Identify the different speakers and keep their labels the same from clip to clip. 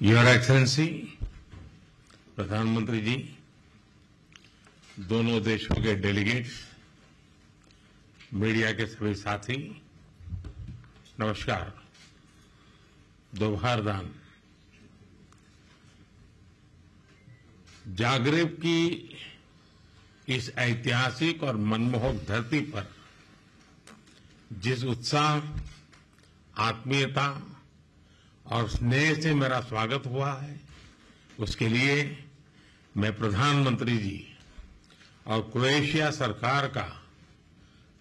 Speaker 1: Your excellency, प्रधानमंत्री जी, दोनों देशों के डेलीगेट्स, मीडिया के सभी साथी, नमस्कार। दोपहर दान जागरेब की इस ऐतिहासिक और मनमोहक धरती पर जिस उत्साह, आत्मीयता और स्नेह से मेरा स्वागत हुआ है, उसके लिए मैं प्रधानमंत्री जी और क्रोएशिया सरकार का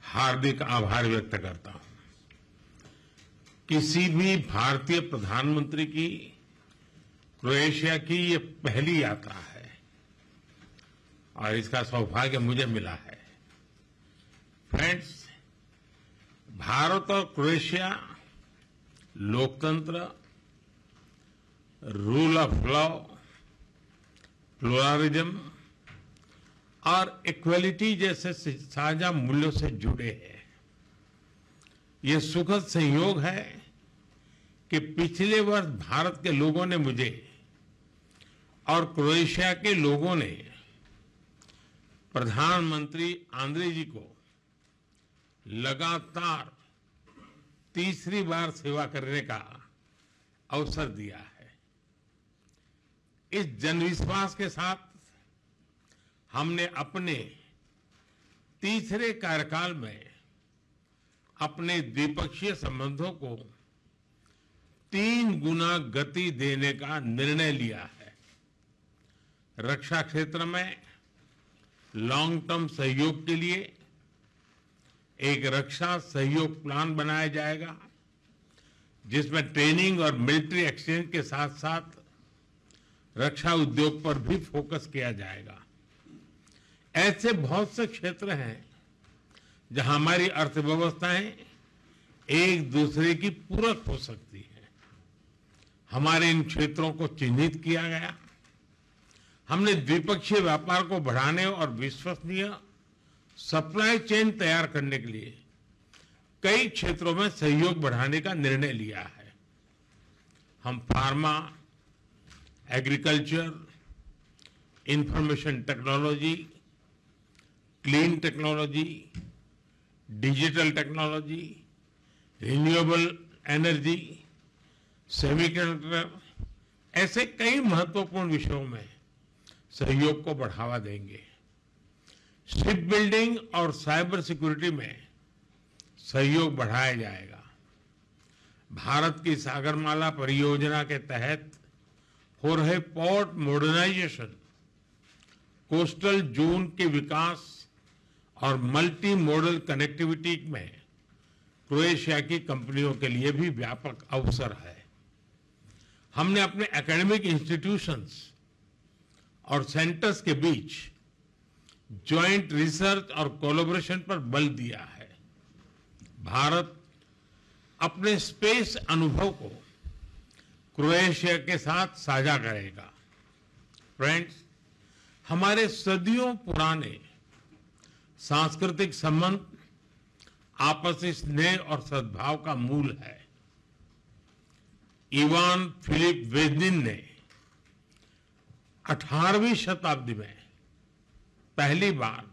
Speaker 1: हार्दिक आभार व्यक्त करता हूं। किसी भी भारतीय प्रधानमंत्री की क्रोएशिया की ये पहली यात्रा है और इसका सौभाग्य मुझे मिला है। फ्रेंड्स, भारत और क्रोएशिया लोकतंत्र, रूल ऑफ लॉ, प्लुरलिज्म और इक्वलिटी जैसे साझा मूल्यों से जुड़े हैं। ये सुखद संयोग है कि पिछले वर्ष भारत के लोगों ने मुझे और क्रोएशिया के लोगों ने प्रधानमंत्री आंद्रे जी को लगातार तीसरी बार सेवा करने का अवसर दिया है। इस जनविश्वास के साथ हमने अपने तीसरे कार्यकाल में अपने द्विपक्षीय संबंधों को 3 गुना गति देने का निर्णय लिया है। रक्षा क्षेत्र में लॉन्ग टर्म सहयोग के लिए एक रक्षा सहयोग प्लान बनाया जाएगा, जिसमें ट्रेनिंग और मिलिट्री एक्सचेंज के साथ साथ रक्षा उद्योग पर भी फोकस किया जाएगा। ऐसे बहुत से क्षेत्र हैं जहां हमारी अर्थव्यवस्थाएं एक दूसरे की पूरक हो सकती है। हमारे इन क्षेत्रों को चिन्हित किया गया। हमने द्विपक्षीय व्यापार को बढ़ाने और विश्वसनीय सप्लाई चेन तैयार करने के लिए कई क्षेत्रों में सहयोग बढ़ाने का निर्णय लिया है। हम pharma, agriculture, information technology, clean technology, digital technology, renewable energy, semiconductor, ऐसे कई महत्वपूर्ण विषयों में सहयोग को बढ़ावा देंगे। शिप बिल्डिंग और साइबर सिक्योरिटी में सहयोग बढ़ाया जाएगा। भारत की सागरमाला परियोजना के तहत हो रहे पोर्ट मॉडर्नाइजेशन, कोस्टल जोन के विकास और मल्टी मॉडल कनेक्टिविटी में क्रोएशिया की कंपनियों के लिए भी व्यापक अवसर है। हमने अपने एकेडमिक इंस्टीट्यूशंस और सेंटर्स के बीच ज्वाइंट रिसर्च और कोलैबोरेशन पर बल दिया है। भारत अपने स्पेस अनुभव को क्रोएशिया के साथ साझा करेगा। फ्रेंड्स, हमारे सदियों पुराने सांस्कृतिक संबंध आपसी स्नेह और सद्भाव का मूल है। इवान फिलिप वेजनिन ने 18वीं शताब्दी में पहली बार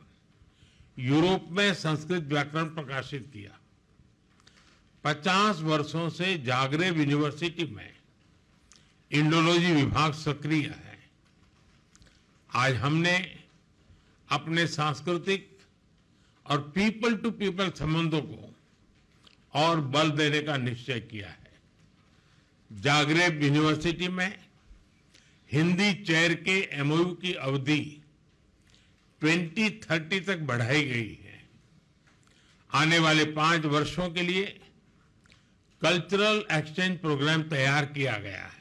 Speaker 1: यूरोप में संस्कृत व्याकरण प्रकाशित किया। 50 वर्षों से जागरेब यूनिवर्सिटी में इंडोलॉजी विभाग सक्रिय है। आज हमने अपने सांस्कृतिक और पीपल टू पीपल संबंधों को और बल देने का निश्चय किया है। जागरेब यूनिवर्सिटी में हिंदी चेयर के एमओयू की अवधि 2030 तक बढ़ाई गई है। आने वाले 5 वर्षों के लिए कल्चरल एक्सचेंज प्रोग्राम तैयार किया गया है।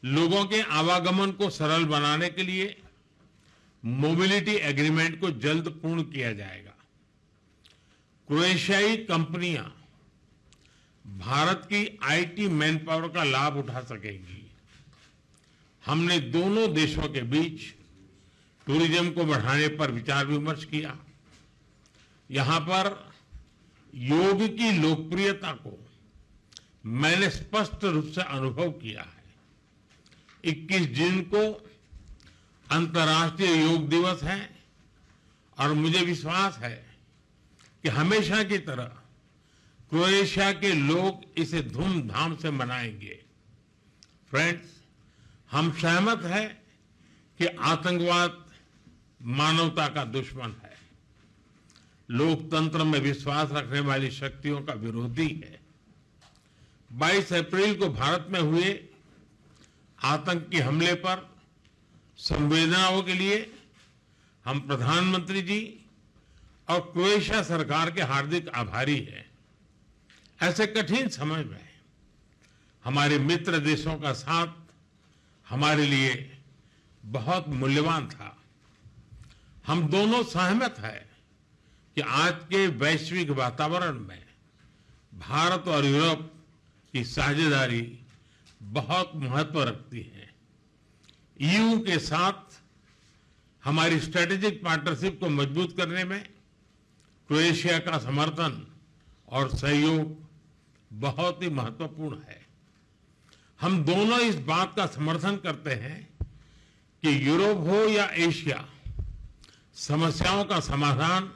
Speaker 1: लोगों के आवागमन को सरल बनाने के लिए मोबिलिटी एग्रीमेंट को जल्द पूर्ण किया जाएगा। क्रोएशियाई कंपनियां भारत की आईटी मैन पावर का लाभ उठा सकेंगी। हमने दोनों देशों के बीच टूरिज्म को बढ़ाने पर विचार विमर्श किया। यहां पर योग की लोकप्रियता को मैंने स्पष्ट रूप से अनुभव किया है। 21 जून को अंतर्राष्ट्रीय योग दिवस है और मुझे विश्वास है कि हमेशा की तरह क्रोएशिया के लोग इसे धूमधाम से मनाएंगे। फ्रेंड्स, हम सहमत हैं कि आतंकवाद मानवता का दुश्मन है, लोकतंत्र में विश्वास रखने वाली शक्तियों का विरोधी है। 22 अप्रैल को भारत में हुए आतंकी हमले पर संवेदनाओं के लिए हम प्रधानमंत्री जी और क्रोएशिया सरकार के हार्दिक आभारी हैं। ऐसे कठिन समय में हमारे मित्र देशों का साथ हमारे लिए बहुत मूल्यवान था। हम दोनों सहमत हैं कि आज के वैश्विक वातावरण में भारत और यूरोप की साझेदारी बहुत महत्व रखती है। ईयू के साथ हमारी स्ट्रेटेजिक पार्टनरशिप को मजबूत करने में क्रोएशिया का समर्थन और सहयोग बहुत ही महत्वपूर्ण है। हम दोनों इस बात का समर्थन करते हैं कि यूरोप हो या एशिया, समस्याओं का समाधान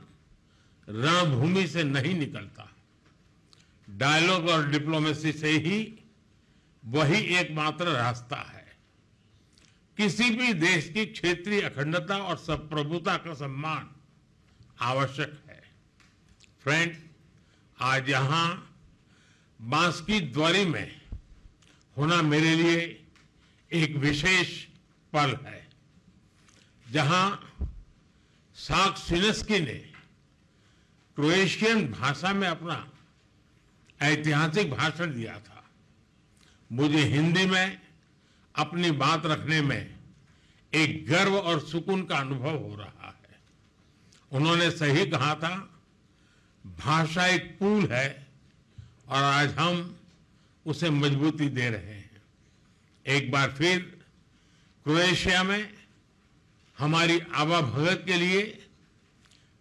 Speaker 1: रणभूमि से नहीं निकलता। डायलॉग और डिप्लोमेसी से ही वही एकमात्र रास्ता है। किसी भी देश की क्षेत्रीय अखंडता और संप्रभुता का सम्मान आवश्यक है। फ्रेंड्स, आज यहां बांसकी द्वारी में होना मेरे लिए एक विशेष पल है, जहां साक्सिनेस्की ने क्रोएशियन भाषा में अपना ऐतिहासिक भाषण दिया था। मुझे हिंदी में अपनी बात रखने में एक गर्व और सुकून का अनुभव हो रहा है। उन्होंने सही कहा था, भाषा एक पुल है और आज हम उसे मजबूती दे रहे हैं। एक बार फिर क्रोएशिया में हमारी आवाभगत के लिए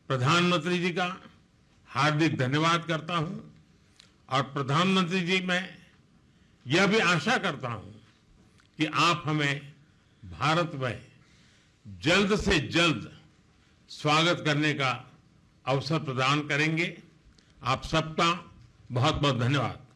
Speaker 1: प्रधानमंत्री जी का हार्दिक धन्यवाद करता हूं और प्रधानमंत्री जी मैं यह भी आशा करता हूं कि आप हमें भारत में जल्द से जल्द स्वागत करने का अवसर प्रदान करेंगे। आप सबका बहुत बहुत धन्यवाद।